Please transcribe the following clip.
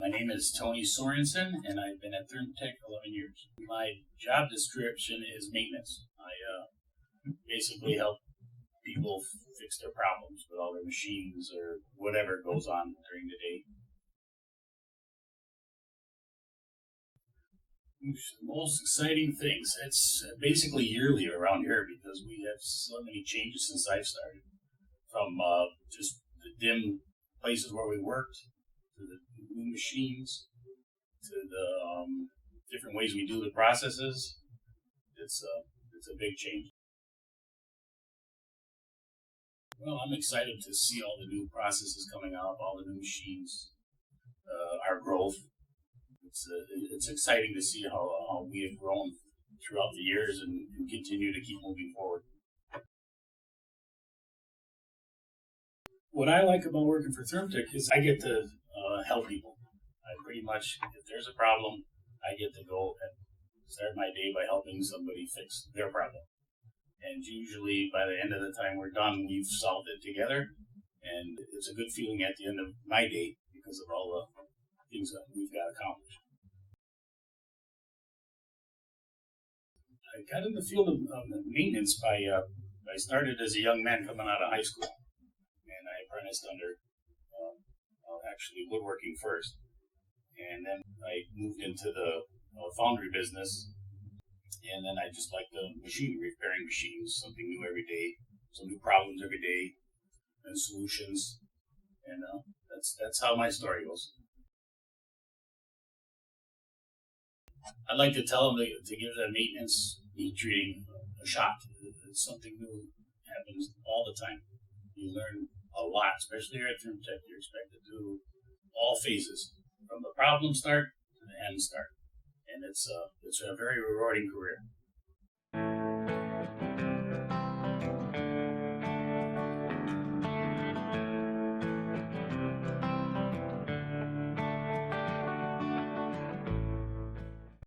My name is Tony Sorensen, and I've been at Thermtech 11 years. My job description is maintenance. I basically help people fix their problems with all their machines or whatever goes on during the day. Most exciting things. It's basically yearly around here because we have so many changes since I've started. From just the dim places where we worked to the new machines to the different ways we do the processes. It's a big change. Well, I'm excited to see all the new processes coming out, all the new machines, our growth. It's exciting to see how we have grown throughout the years and continue to keep moving forward. What I like about working for Thermtech is I get to help people. I pretty much, if there's a problem, I get to go and start my day by helping somebody fix their problem. And usually by the end of the time we're done, we've solved it together. And it's a good feeling at the end of my day because of all the things that we've got accomplished. I got in the field of maintenance by I started as a young man coming out of high school, and I apprenticed under actually woodworking first, and then I moved into the foundry business, and then I just like the machinery, repairing machines, something new every day, some new problems every day, and solutions, and that's how my story goes. I'd like to tell them to give their maintenance heat treating a shot. It's something new happens all the time. You learn a lot, especially here at Thermtech. You're expected to do all phases, from the problem start to the end start, and it's a very rewarding career.